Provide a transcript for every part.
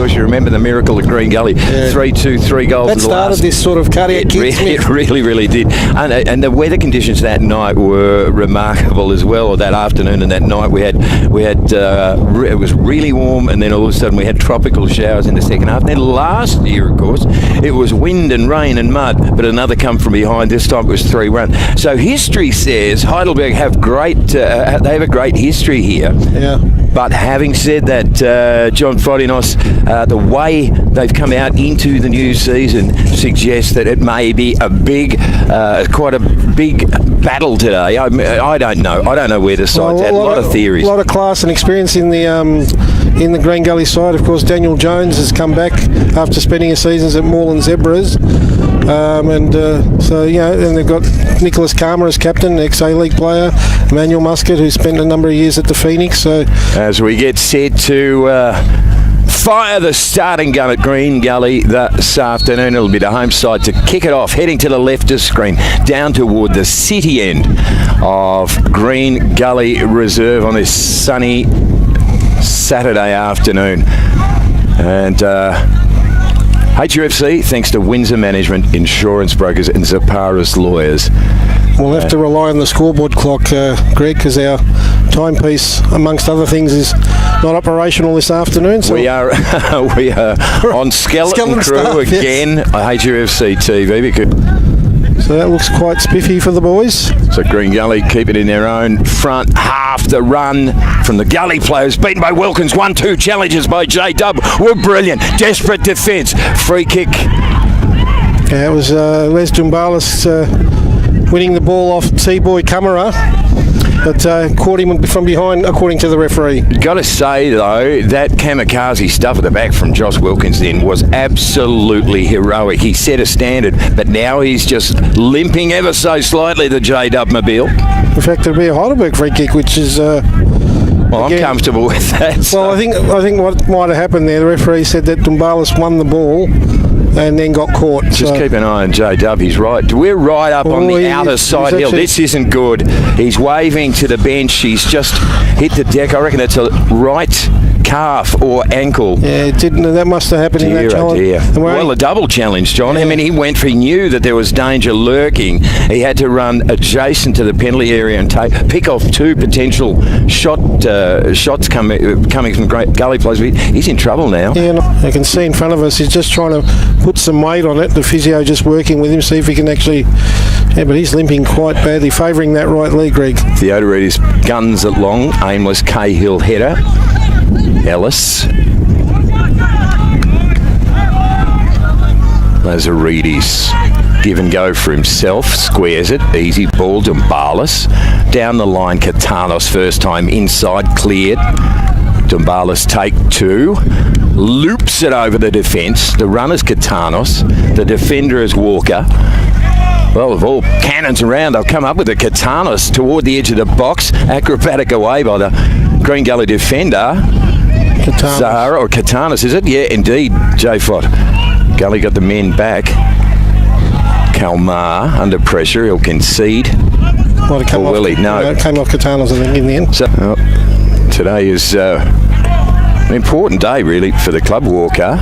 course, you remember the miracle at Green Gully. 3-2, 3 goals. That started this sort of cardiac kick. It really did. And the weather conditions that night were remarkable as well. That afternoon and that night we had it was really warm, and then all of a sudden we had tropical showers in the second half. Then last year, of course, it was wind and rain and mud, but another come from behind. This time it was 3-1. So history says Heidelberg have they have a great history here. Yeah. But having said that, John Fodinos, the way they've come out into the new season suggests that it may be quite a big battle today. I don't know. I don't know where the side's at. A lot of theories. A lot of class and experience in the Green Gully side. Of course, Daniel Jones has come back after spending his seasons at Moreland Zebras. And they've got Nicholas Karma as captain, ex-A-League player, Emmanuel Muscat, who spent a number of years at the Phoenix. So as we get set to fire the starting gun at Green Gully this afternoon, it'll be the home side to kick it off, heading to the left of screen, down toward the city end of Green Gully Reserve on this sunny Saturday afternoon. And HUFC, thanks to Windsor Management, Insurance Brokers and Zaparis Lawyers. We'll have to rely on the scoreboard clock, Greg, because our timepiece, amongst other things, is not operational this afternoon. So we are on Skeleton Crew staff, again, yes. HUFC TV. So that looks quite spiffy for the boys. So Green Gully keep it in their own front half. The run from the Gully players, beaten by Wilkins. 1-2 challenges by J-Dub were brilliant. Desperate defence. Free kick. Yeah, it was Les Dumbalis winning the ball off T-Boy Camera, but caught him from behind, according to the referee. Got to say, though, that kamikaze stuff at the back from Josh Wilkins then was absolutely heroic. He set a standard, but now he's just limping ever so slightly, the J-Dub mobile. In fact, it'll be a Heidelberg free kick, which is... well, I'm comfortable with that. So. Well, I think what might have happened there, the referee said that Dumbalis won the ball and then got caught. Just keep an eye on J-Dub. He's right. We're right up on the outer side hill. This isn't good. He's waving to the bench. He's just hit the deck. I reckon it's a right calf or ankle. Yeah, it didn't. That must have happened in that challenge. Well, a double challenge, John. Yeah. I mean, he knew that there was danger lurking. He had to run adjacent to the penalty area and pick off two potential shots coming from Gully players. He's in trouble now. Yeah, I can see in front of us. He's just trying to put some weight on it. The physio just working with him, see if he can actually... Yeah, but he's limping quite badly, favouring that right leg, Greg. Theodorides guns it long. Aimless Cahill header. Ellis. Lazaridis give and go for himself, squares it, easy ball to Dumbalis. Down the line, Katanos first time inside, cleared. Dumbalis take two, loops it over the defence. The runner's Katanos, the defender is Walker. Well, of all cannons around, they'll come up with a Katanos toward the edge of the box. Acrobatic away by the Green Gully defender. Katanos. Zahara, or Katanos, is it? Yeah, indeed, J-Fot. Gully got the men back. Kalmar under pressure, he'll concede. Willie, no. It came off Katanos, I think, in the end. So, today is an important day, really, for the club, Walker.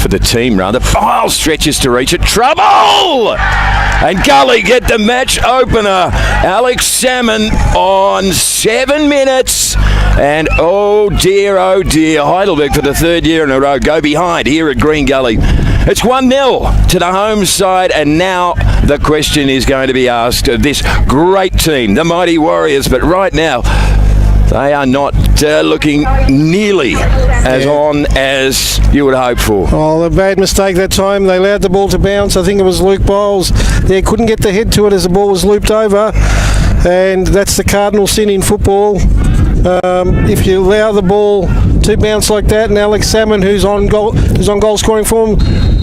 For the team, rather. Pile stretches to reach it. Trouble! And Gully get the match opener. Alex Salmon on 7 minutes. And oh dear, Heidelberg for the third year in a row go behind here at Green Gully. It's 1-0 to the home side, and now the question is going to be asked of this great team, the Mighty Warriors. But right now, they are not looking nearly as on as you would hope for. Oh, a bad mistake that time. They allowed the ball to bounce. I think it was Luke Bowles. They couldn't get the head to it as the ball was looped over. And that's the cardinal sin in football. If you allow the ball to bounce like that, and Alex Salmon, who's on goal scoring form,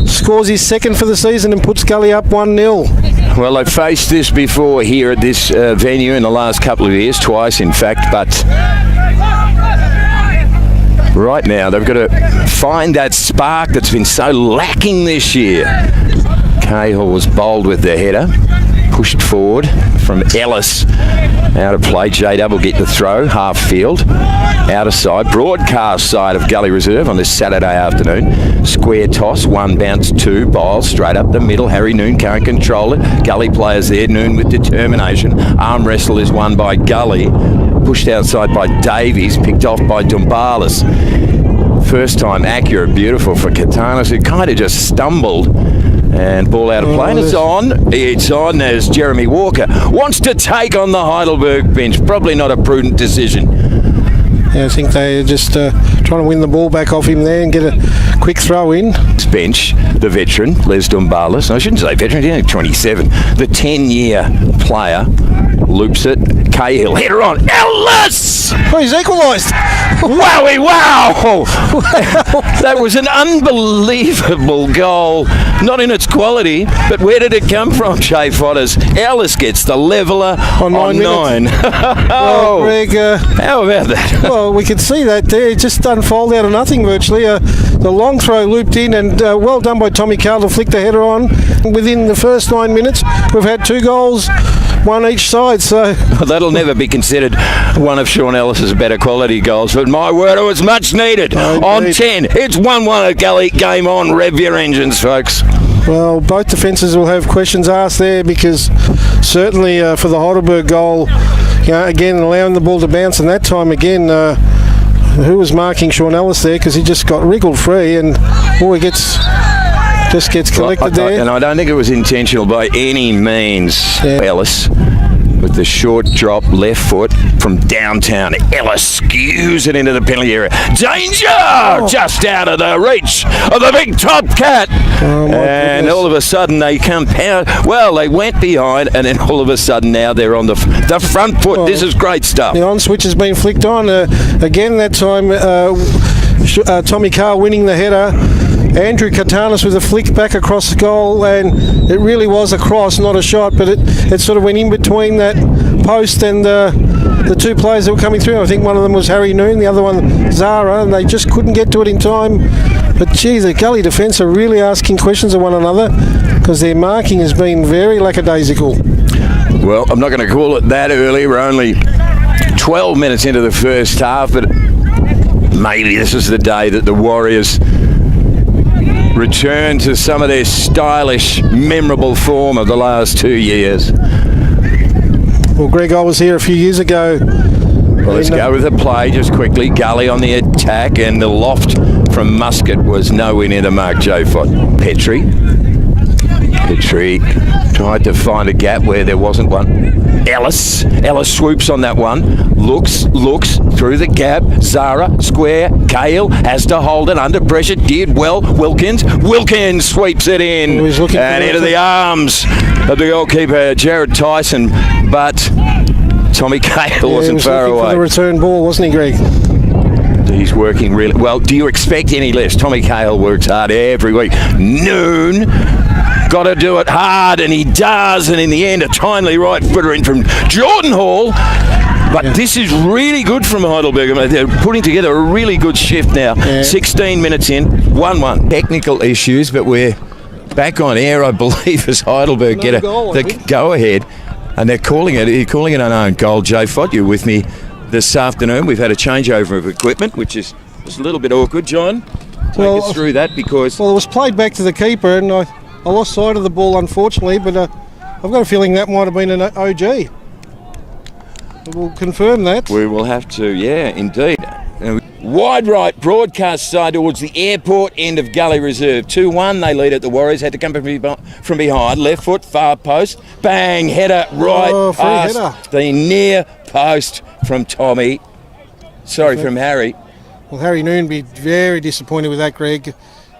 scores his second for the season and puts Gully up 1-0. Well, they've faced this before here at this venue in the last couple of years, twice in fact, but right now they've got to find that spark that's been so lacking this year. Cahill was bowled with the header. Pushed forward from Ellis. Out of play. J-Dub will get the throw. Half field. Outer side. Broadcast side of Gully Reserve on this Saturday afternoon. Square toss. 1 bounce. 2. Bowl straight up the middle. Harry Noon can't control it. Gully players there. Noon with determination. Arm wrestle is won by Gully. Pushed outside by Davies. Picked off by Dumbalis. First time accurate. Beautiful for Katanas, who kind of just stumbled. And ball out of play, and it's on. It's on as Jeremy Walker wants to take on the Heidelberg bench. Probably not a prudent decision. Yeah, I think they're just trying to win the ball back off him there and get a quick throw in. Bench, the veteran, Les Dumbalis. I shouldn't say veteran, he's only 27. The 10-year player loops it. Cahill, header on. Ellis! Oh, he's equalised. Wowie wow! That was an unbelievable goal. Not in its quality, but where did it come from, Jay Fodders? Ellis gets the leveller on 9. Well, Greg, how about that? Well, we could see that there. It just unfold out of nothing virtually. The long throw looped in, and well done by Tommy Carl to flick the header on. Within the first 9 minutes, we've had 2 goals, 1 each side. So that'll never be considered one of Sean Ellis's better quality goals. But my word, it was much needed. On 10, it's 1-1 at Gully. Game on. Rev your engines, folks. Well, both defences will have questions asked there, because certainly for the Heidelberg goal, again allowing the ball to bounce, and that time again, who was marking Sean Ellis there, because he just got wriggled free, and he just gets collected there. And I don't think it was intentional by any means. Yeah. Ellis with the short drop left foot from downtown. Ellis skews it into the penalty area. Danger! Oh. Just out of the reach of the big top cat. Oh, and goodness. All of a sudden they come power. Well, they went behind, and then all of a sudden now they're on the front foot. This is great stuff. The on switch has been flicked on. Again that time, Tommy Carr winning the header. Andrew Katanas with a flick back across the goal, and it really was a cross, not a shot, but it sort of went in between that post and the 2 players that were coming through. I think one of them was Harry Noon, the other one Zara, and they just couldn't get to it in time. But gee, the Gully defence are really asking questions of one another, because their marking has been very lackadaisical. Well, I'm not going to call it that early. We're only 12 minutes into the first half, but maybe this is the day that the Warriors return to some of their stylish, memorable form of the last 2 years. Well, Greg, I was here a few years ago. Well, let's go with the play just quickly. Gully on the attack, and the loft from Muscat was nowhere near the mark. Joe Fott. Petrie tried to find a gap where there wasn't one. Ellis swoops on that one. Looks through the gap. Zara, square. Cahill has to hold it under pressure. Did well. Wilkins sweeps it in. And into the arms of the goalkeeper, Jared Tyson. But Tommy Cahill wasn't far away. For the return ball, wasn't he, Greg? He's working really well. Do you expect any less? Tommy Cahill works hard every week. Noon got to do it hard, and he does. And in the end, a timely right footer in from Jordan Hall. But this is really good from Heidelberg. They're putting together a really good shift now. 16 minutes in, 1-1. Technical issues, but we're back on air, I believe, as Heidelberg get the go-ahead. And they're calling it an own goal. Jay Fott, you're with me this afternoon. We've had a changeover of equipment, which is a little bit awkward. John, take us through that, because... Well, it was played back to the keeper, and I lost sight of the ball, unfortunately, but I've got a feeling that might have been an OG. We'll confirm that. We will have to, yeah, indeed. Wide right, broadcast side towards the airport end of Gully Reserve. 2-1, they lead at the Warriors. Had to come from behind. Left foot, far post. Bang, header right past header. The near post from Tommy. From Harry. Well, Harry Noon be very disappointed with that, Greg.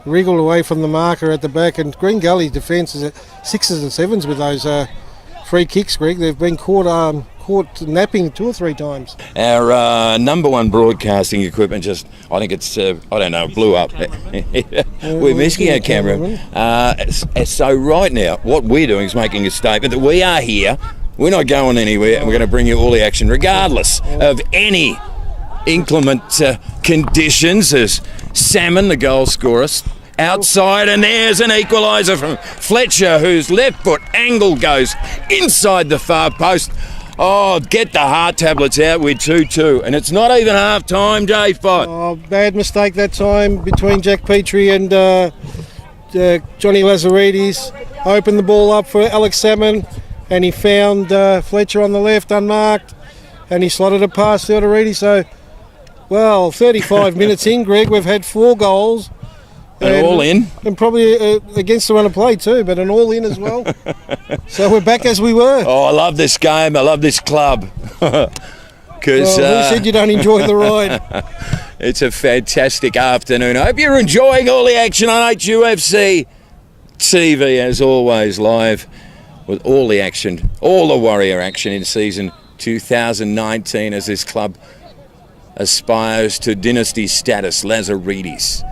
Wriggled away from the marker at the back, and Green Gully defence is at 6s and 7s with those free kicks, Greg. They've been caught napping 2 or 3 times. Our number one broadcasting equipment blew up. We're missing our camera. So right now, what we're doing is making a statement that we are here, we're not going anywhere, and we're going to bring you all the action regardless of any inclement conditions, as Salmon, the goal scorer, outside, and there's an equaliser from Fletcher, whose left foot angle goes inside the far post. Oh, get the heart tablets out with 2-2, and it's not even half time, J. Fott. Oh, bad mistake that time between Jack Petrie and Johnny Lazaridis. Opened the ball up for Alex Salmon, and he found Fletcher on the left unmarked, and he slotted it past Lazaridis. So, well, 35 minutes in, Greg, we've had 4 goals. And all in. And probably against the run of play too, but an all in as well. So we're back as we were. Oh, I love this game. I love this club. Because who said you don't enjoy the ride? It's a fantastic afternoon. I hope you're enjoying all the action on HUFC TV, as always, live with all the action, all the Warrior action in season 2019 as this club aspires to dynasty status. Lazaridis.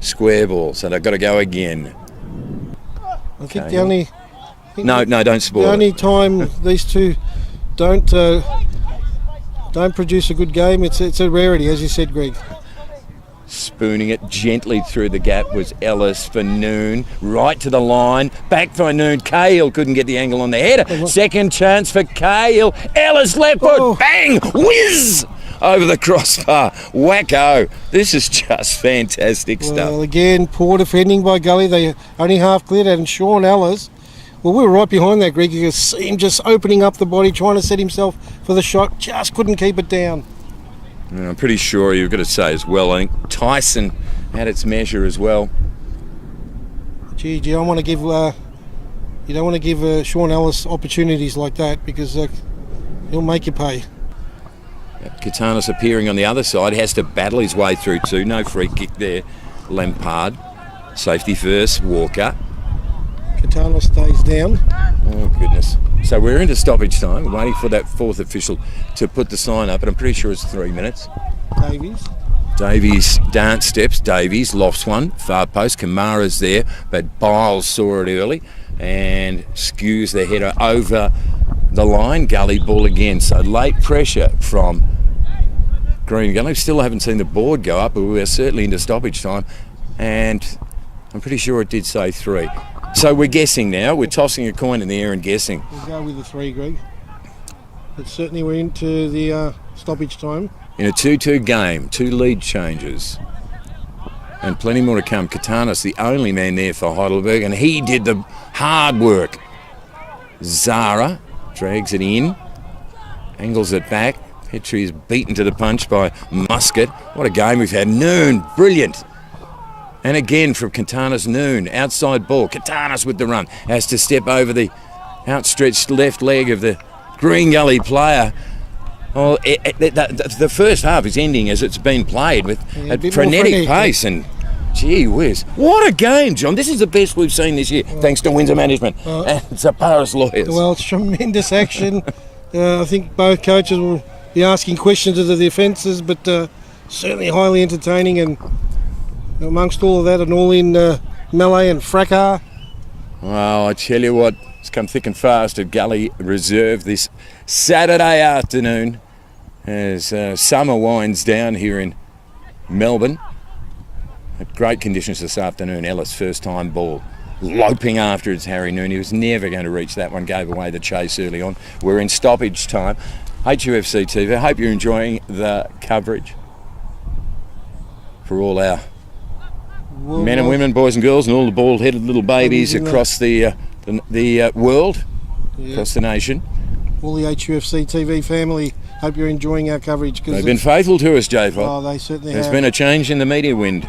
Square ball, so they've got to go again. I think the only... No, don't spoil The only it. time these two don't produce a good game, it's a rarity, as you said, Greg. Spooning it gently through the gap was Ellis for Noon. Right to the line. Back for Noon. Cahill couldn't get the angle on the header. Second chance for Cahill. Ellis left foot. Bang! Whiz! Over the crossbar. Wacko. This is just fantastic stuff. Well, again, poor defending by Gully. They only half cleared out, and Sean Ellis. Well, we were right behind that, Greg. You could see him just opening up the body, trying to set himself for the shot. Just couldn't keep it down. And I'm pretty sure you've got to say as well, I think Tyson had its measure as well. Gee, you don't want to give Sean Ellis opportunities like that, because he'll make you pay. Katanis appearing on the other side, has to battle his way through too. No free kick there. Lampard. Safety first. Walker. Katana stays down. Oh, goodness. So we're into stoppage time. We're waiting for that fourth official to put the sign up, and I'm pretty sure it's 3 minutes. Davies dance steps. Davies lofts one. Far post. Kamara's there, but Biles saw it early and skews the header over the line. Gully ball again. So late pressure from Green Gully. Still haven't seen the board go up, but we're certainly into stoppage time, and I'm pretty sure it did say 3. So we're guessing now. We're tossing a coin in the air and guessing. We'll go with the 3, Greg. But certainly we're into the stoppage time. In a 2-2 game, 2 lead changes. And plenty more to come. Katanis, the only man there for Heidelberg, and he did the hard work. Zara drags it in, angles it back. Petrie is beaten to the punch by Muscat. What a game we've had. Noon, brilliant. And again from Katanis. Noon, outside ball. Katanis with the run. Has to step over the outstretched left leg of the Green Gully player. Oh, the first half is ending as it's been played with a frenetic pace, and gee whiz. What a game, John. This is the best we've seen this year, thanks to Windsor Management and Zaparas Lawyers. Well, it's tremendous action. I think both coaches will be asking questions of the defences, but certainly highly entertaining, and amongst all of that, an all-in melee and fracas. Well, I tell you what, it's come thick and fast at Gully Reserve this Saturday afternoon as summer winds down here in Melbourne. At great conditions this afternoon. Ellis, first time ball. Loping after it's Harry Noon. He was never going to reach that one. Gave away the chase early on. We're in stoppage time. HUFC TV, I hope you're enjoying the coverage for all our men and women, boys and girls, and all the bald-headed little babies across the world, across the nation. All the HUFC TV family, hope you're enjoying our coverage. They've been faithful to us, J. Oh, they certainly have. There's been a change in the media wind.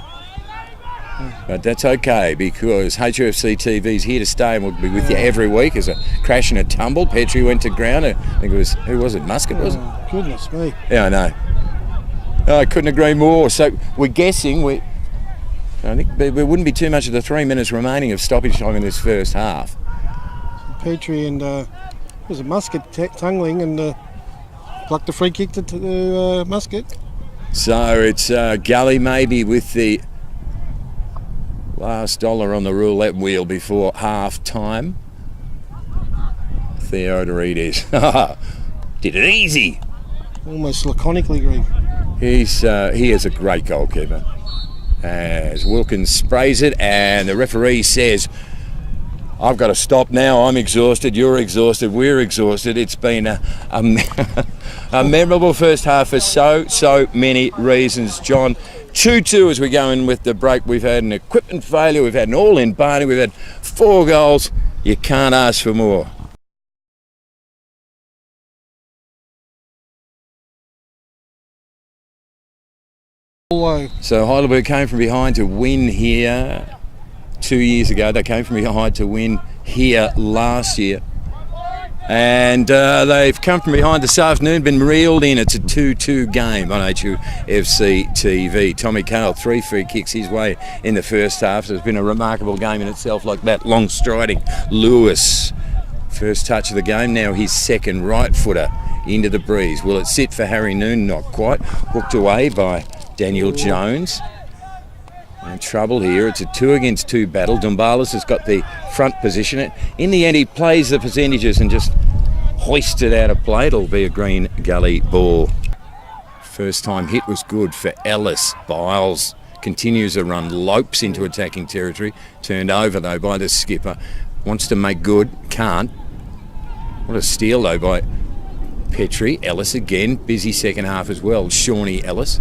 But that's okay, because HUFC TV is here to stay and we'll be with you every week. As a crash and a tumble, Petrie went to ground. I think it was, who was it? Muscat, was it? Goodness me. Yeah, I know. Oh, I couldn't agree more. So we're guessing, I think there wouldn't be too much of the 3 minutes remaining of stoppage time in this first half. Petrie and was a Muscat tungling and plucked a free kick to Muscat. So it's Gully maybe with the last dollar on the roulette wheel before half time. Theodorides did it easy. Almost laconically, Greg. He is a great goalkeeper. as Wilkins sprays it, and the referee says, I've got to stop now. I'm exhausted, you're exhausted, we're exhausted. It's been a memorable first half for so many reasons, John. 2-2 as we go in with the break. We've had an equipment failure, we've had an all-in Barney, we've had 4 goals. You can't ask for more. So Heidelberg came from behind to win here 2 years ago. They came from behind to win here last year. And they've come from behind this afternoon, been reeled in. It's a 2-2 game on HUFC TV. Tommy Cale, 3 free kicks his way in the first half. So it's been a remarkable game in itself, like that long striding Lewis. First touch of the game, now his second right footer into the breeze. Will it sit for Harry Noon? Not quite. Hooked away by Daniel Jones. In trouble here. It's a 2 against 2 battle. Dumbalis has got the front position. In the end, he plays the percentages and just hoists it out of play. It'll be a Green Gully ball. First time hit was good for Ellis. Biles continues a run, lopes into attacking territory. Turned over though by the skipper. Wants to make good, can't. What a steal though by Petrie. Ellis again, busy second half as well. Shawnee Ellis.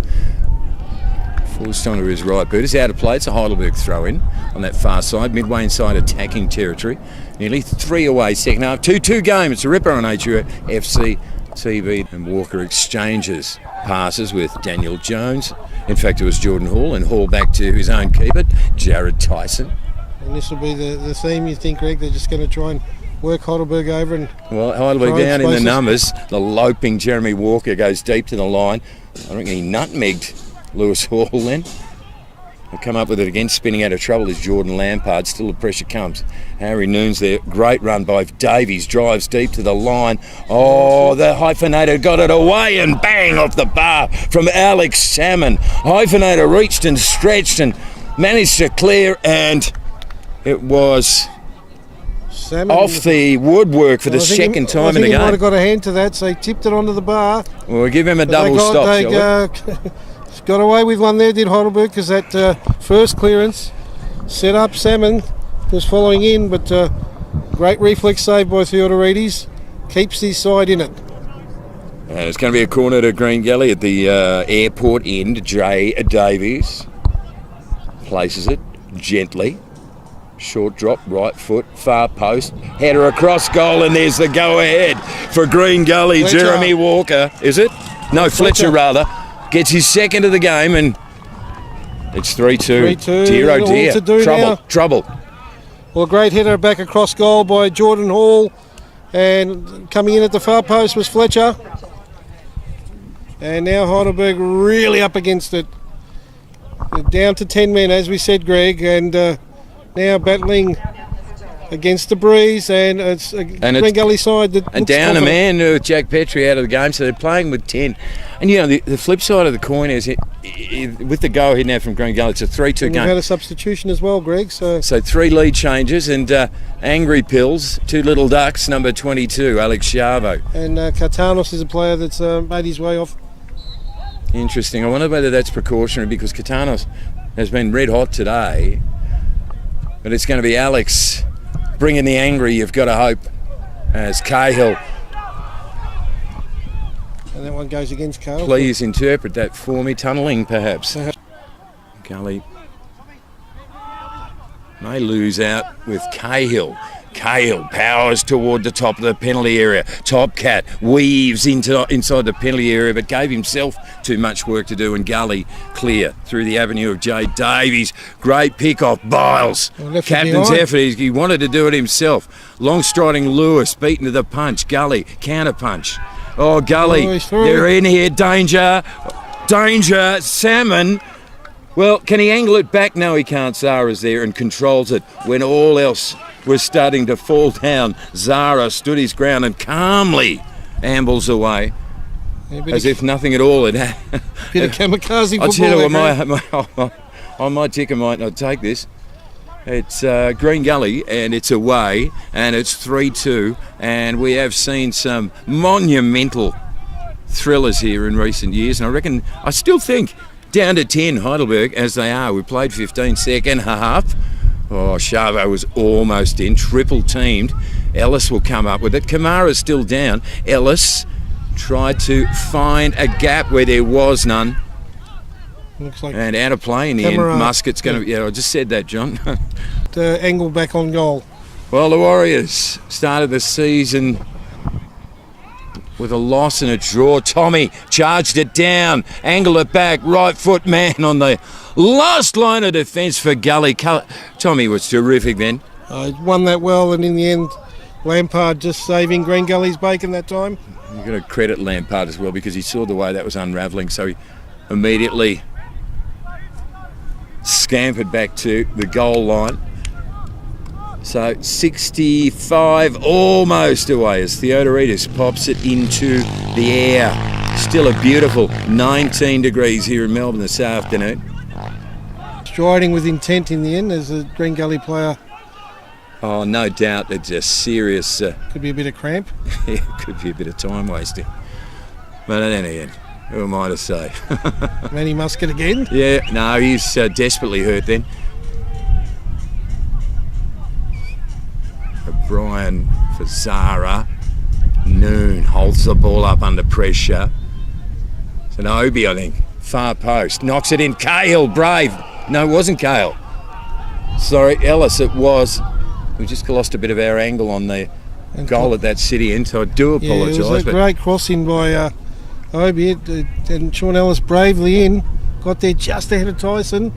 Forced onto his right boot. It's out of play. It's a Heidelberg throw in on that far side. Midway inside attacking territory. Nearly 3 away second half. 2-2 game. It's a ripper on HUFC TV. And Walker exchanges passes with Daniel Jones. In fact, it was Jordan Hall, and Hall back to his own keeper, Jared Tyson. And this will be the theme, you think, Greg? They're just going to try and work Heidelberg over and... Well, Heidelberg down in the numbers. The loping Jeremy Walker goes deep to the line. I reckon he nutmegged Lewis Hall then. They'll come up with it again. Spinning out of trouble is Jordan Lampard. Still the pressure comes. Harry Noon's there. Great run by Davies. Drives deep to the line. Oh, the hyphenator got it away and bang off the bar from Alex Salmon. Hyphenator reached and stretched and managed to clear, and it was Salmon off the woodwork for the second time in the game. He might have got a hand to that, so he tipped it onto the bar. Well, we'll give him a double stop, shall we? Got away with one there, did Heidelberg, because that first clearance set up. Salmon was following in, but great reflex save by Theodorides. Keeps his side in it. And it's going to be a corner to Green Gully at the airport end. Jay Davies places it gently. Short drop, right foot, far post, header across goal, and there's the go-ahead for Green Gully. Fletcher. Jeremy Walker, is it? No, Fletcher rather. Gets his second of the game, and it's 3-2. 3-2. Dear oh dear. Trouble. Well, a great header back across goal by Jordan Hall, and coming in at the far post was Fletcher. And now Heidelberg really up against it. Down to 10 men, as we said, Greg, and now battling against the breeze, and it's Green Gully side that and down confident. A man, Jack Petrie out of the game, so they're playing with 10. And you know, the flip side of the coin is with the go ahead now from Green Gully, it's a 3-2 game. We've had a substitution as well, Greg. So 3 lead changes, and Angry Pills, 2 little ducks, number 22, Alex Chavo. And Katanos is a player that's made his way off. Interesting. I wonder whether that's precautionary, because Katanos has been red hot today, but it's going to be Alex bringing the angry, you've got to hope, as Cahill. And that one goes against Cahill. Please interpret that for me. Tunnelling, perhaps. Gully may lose out with Cahill. Cahill powers toward the top of the penalty area. Top Cat weaves inside the penalty area, but gave himself too much work to do, and Gully clear through the avenue of Jay Davies. Great pick off Biles. Captain's effort. He wanted to do it himself. Long striding Lewis beaten to the punch. Gully counter punch. Oh, Gully, they're in here. Danger. Salmon. Well, can he angle it back? No, he can't. Zara's there and controls it when all else was starting to fall down. Zara stood his ground and calmly ambles away, as if nothing at all had happened. Bit of kamikaze football. I'll tell you, I might tick, I might not take this. It's Green Gully, and it's away, and it's 3-2, and we have seen some monumental thrillers here in recent years, and I still think Down to 10, Heidelberg, as they are. We played 15 second half. Oh, Chavo was almost in, triple teamed. Ellis will come up with it. Kamara's still down. Ellis tried to find a gap where there was none. Looks like and out of play in the end. Muscat's going to... Yeah, I just said that, John. the angle back on goal. Well, the Warriors started the season with a loss and a draw. Tommy charged it down, angled it back, right foot man on the last line of defence for Gully. Tommy was terrific then. Won that well, and in the end, Lampard just saving Green Gully's bacon that time. You've got to credit Lampard as well, because he saw the way that was unravelling, so he immediately scampered back to the goal line. So 65 almost away as Theodoridis pops it into the air. Still a beautiful 19 degrees here in Melbourne this afternoon. Striding with intent in the end as a Green Gully player. Oh, no doubt it's a serious... could be a bit of cramp. Yeah, could be a bit of time wasting. But in any end, who am I to say? Manny Muscat again? Yeah, no, he's desperately hurt then. O'Brien for Zara. Noon holds the ball up under pressure. It's an Obi, I think. Far post. Knocks it in. Cahill, brave. No, it wasn't Cahill. Sorry, Ellis it was. We just lost a bit of our angle on the goal at that City end, so I do apologise. Yeah, it was a great crossing by Obi, and Sean Ellis bravely in. Got there just ahead of Tyson.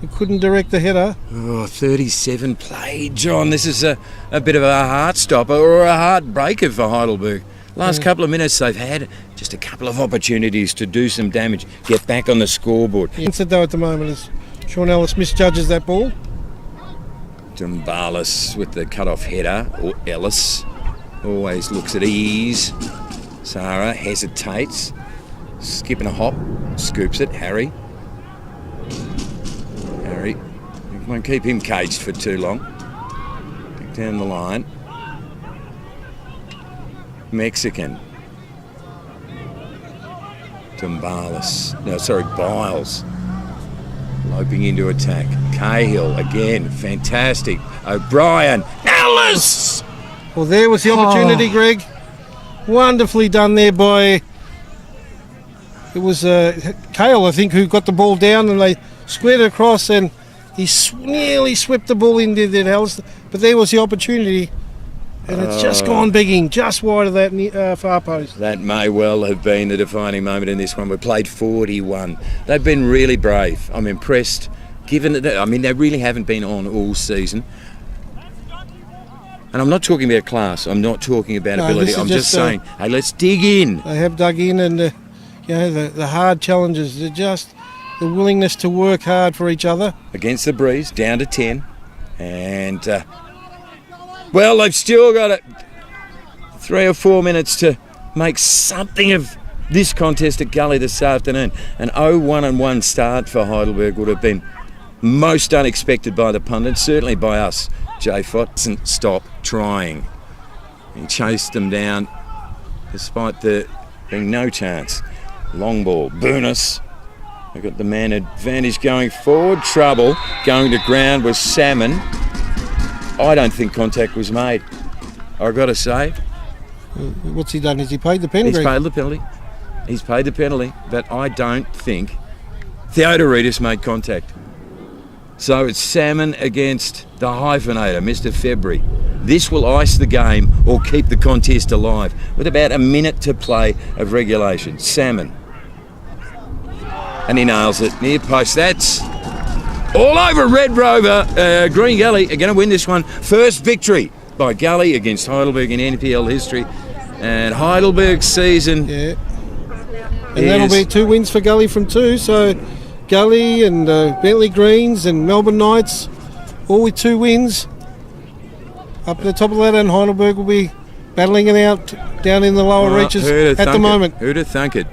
He couldn't direct the header. Oh, 37 played, John. This is a bit of a heart stopper or a heartbreaker for Heidelberg. Last couple of minutes they've had just a couple of opportunities to do some damage, get back on the scoreboard. Instead though at the moment is Sean Ellis misjudges that ball. Dumbalis with the cut-off header, or Ellis always looks at ease. Sarah hesitates, skipping a hop, scoops it. Harry won't keep him caged for too long. Back down the line. Mexican. Biles. Loping into attack. Cahill again, fantastic. O'Brien. Ellis! Well, there was the opportunity, Greg. Wonderfully done there by... It was Cahill, I think, who got the ball down, and they squared it across, and he nearly swept the ball into the house, but there was the opportunity, and it's just gone bigging, just wide of that far post. That may well have been the defining moment in this one. We played 41. They've been really brave. I'm impressed, given that, they really haven't been on all season. And I'm not talking about class, I'm not talking about ability, I'm just saying, hey, let's dig in. They have dug in, and the hard challenges, they're just the willingness to work hard for each other. Against the breeze, down to 10. And, they've still got 3 or 4 minutes to make something of this contest at Gully this afternoon. An 0-1-1 start for Heidelberg would have been most unexpected by the pundits, certainly by us. Jay Fott doesn't stop trying. He chased them down despite there being no chance. Long ball, Boonis. They've got the man advantage going forward. Trouble going to ground was Salmon. I don't think contact was made, I've got to say. What's he done? Has he paid the penalty? He's paid the penalty. He's paid the penalty, but I don't think Theodoridis made contact. So it's Salmon against the hyphenator, Mr. February. This will ice the game or keep the contest alive with about a minute to play of regulation. Salmon. And he nails it. Near post. That's all over Red Rover. Green Gully are going to win this one. First victory by Gully against Heidelberg in NPL history. And Heidelberg's season... Yeah. And that'll be 2 wins for Gully from 2. So Gully and Bentley Greens and Melbourne Knights, all with 2 wins. Up at the top of that, and Heidelberg will be battling it out down in the lower reaches at the moment. Who'd have thunk it?